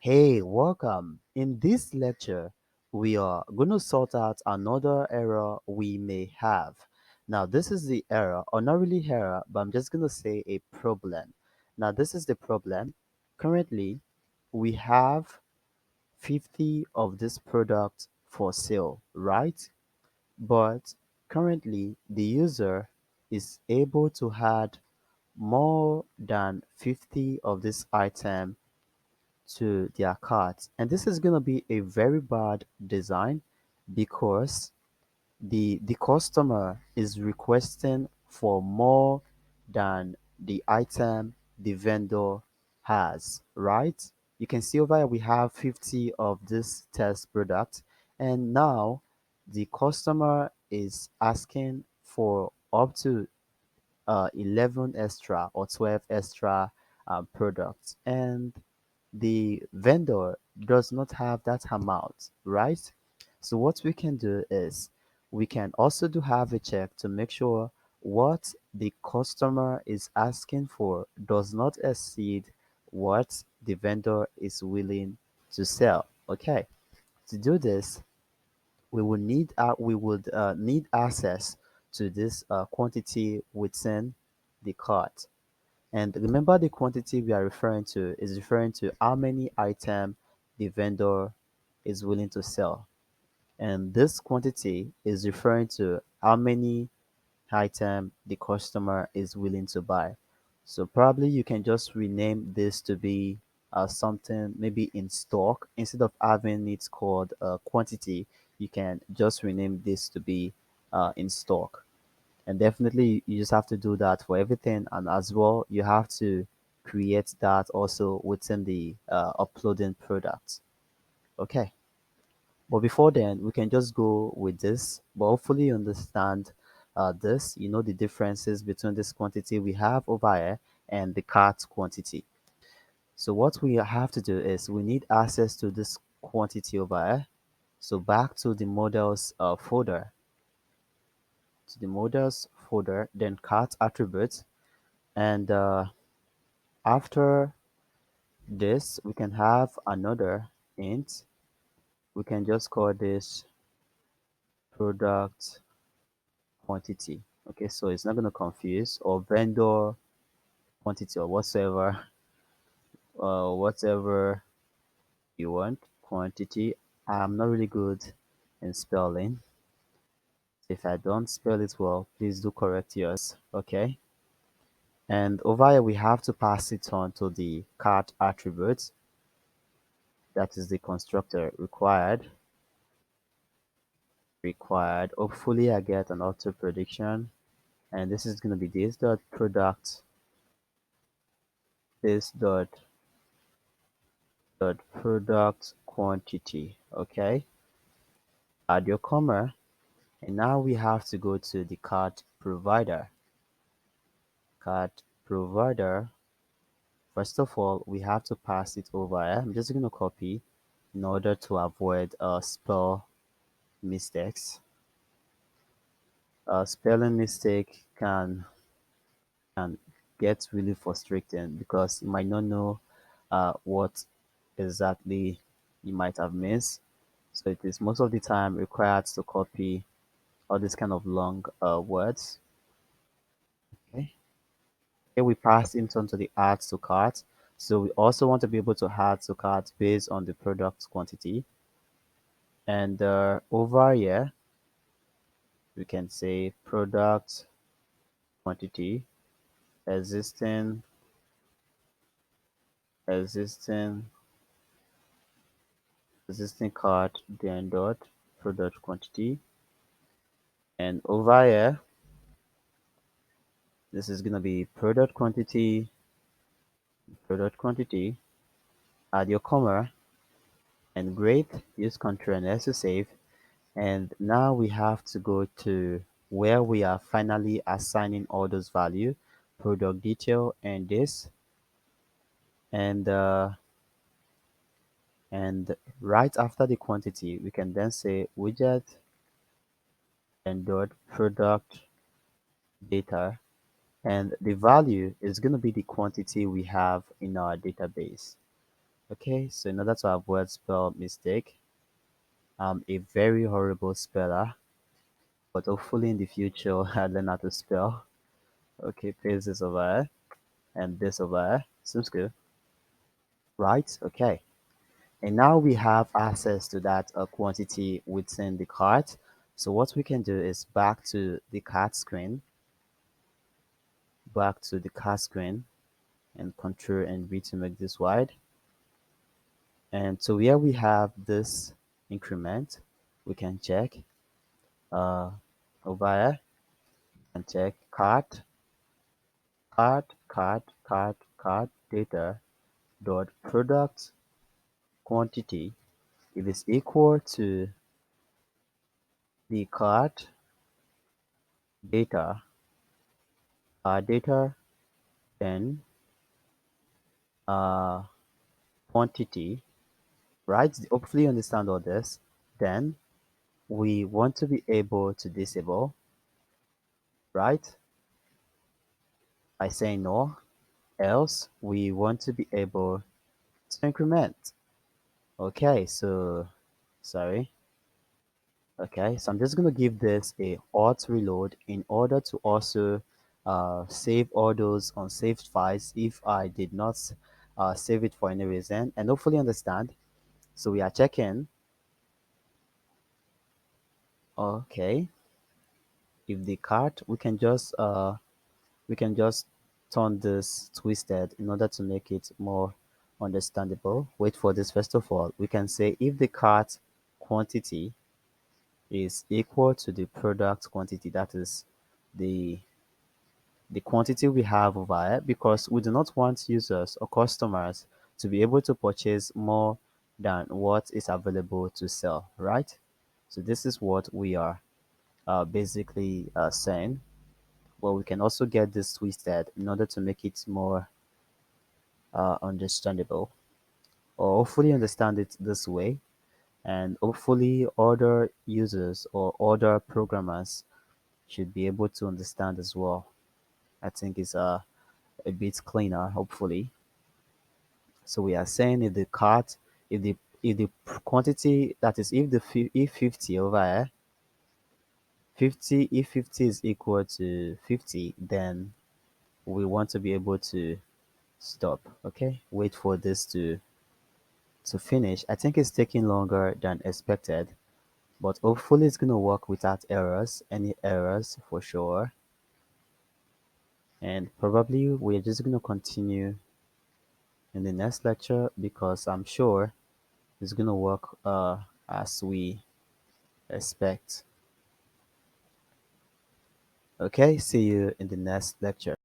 Hey, welcome. In this lecture, we are going to sort out another error we may have. Now, this is the error, or not really error, but I'm just going to say a problem. Now, this is the problem. Currently, we have 50 of this product for sale, right? But currently, the user is able to add more than 50 of this item to their cart. And this is going to be a very bad design because the customer is requesting for more than the item the vendor has, right? You can see over here we have 50 of this test product, and now the customer is asking for up to 11 extra or 12 extra products, and the vendor does not have that amount, right? So what we can do is we can also do have a check to make sure what the customer is asking for does not exceed what the vendor is willing to sell. Okay, to do this, we would need access to this quantity within the cart. And remember, the quantity we are referring to is referring to how many items the vendor is willing to sell. And this quantity is referring to how many items the customer is willing to buy. So probably you can just rename this to be something maybe in stock. Instead of having it called quantity, you can just rename this to be in stock. And definitely you just have to do that for everything, and as well you have to create that also within the uploading product. Okay, but before then we can just go with this, but hopefully you understand this, you know, the differences between this quantity we have over here and the cart quantity. So what we have to do is we need access to this quantity over here. So back to the models folder, then cart attributes. And after this, we can have another int. We can just call this product quantity. Okay, so it's not going to confuse, or vendor quantity, or whatever you want. Quantity. I'm not really good in spelling. If I don't spell it well, please do correct yours. Okay. And over here, we have to pass it on to the cart attribute. That is the constructor required. Hopefully I get an auto prediction, and this is going to be this dot product, this dot product quantity. Okay, add your comma, and now we have to go to the cart provider. First of all, we have to pass it over here. I'm just going to copy in order to avoid spell mistakes. Spelling mistake can get really frustrating because you might not know what exactly you might have missed. So it is most of the time required to copy all these kind of long words. Okay. Here we pass it onto the add to cart. So we also want to be able to add to cart based on the product quantity. And over here, we can say product quantity existing existing existing cart, then dot product quantity. And over here, this is going to be product quantity, add your comma, and great, use Ctrl and S to save. And now we have to go to where we are finally assigning all those value, product detail, and this, and and right after the quantity, we can then say widget and dot product data, and the value is going to be the quantity we have in our database. Okay, so in order to avoid spell mistake, I'm a very horrible speller, but hopefully in the future I learn how to spell. Okay, paste this over here and this over here. Seems good, right? Okay. And now we have access to that quantity within the cart. So what we can do is back to the cart screen, and Control and V to make this wide. And so here we have this increment. We can check uh, over here and check cart data dot product quantity. If it's equal to the cart data, data, then uh, quantity, right? Hopefully you understand all this. Then we want to be able to disable, right? By saying no, else we want to be able to increment. Okay, so sorry. Okay, so I'm just gonna give this a auto reload in order to also save all those unsaved files if I did not save it for any reason, and hopefully understand. So we are checking. Okay, if the card, we can just turn this twisted in order to make it more understandable. Wait for this first of all. We can say if the cart quantity is equal to the product quantity, that is the the quantity we have over here, because we do not want users or customers to be able to purchase more than what is available to sell, right? So this is what we are basically saying. Well, we can also get this twisted in order to make it more understandable, or hopefully understand it this way, and hopefully other users or other programmers should be able to understand as well. I think it's a bit cleaner, hopefully. So we are saying if the cart, if the quantity, that is if if 50 over here, 50, if 50 is equal to 50, then we want to be able to stop. Okay, wait for this to finish. I think it's taking longer than expected, but hopefully it's gonna work without any errors for sure. And probably we're just gonna continue in the next lecture because I'm sure it's gonna work as we expect. Okay, see you in the next lecture.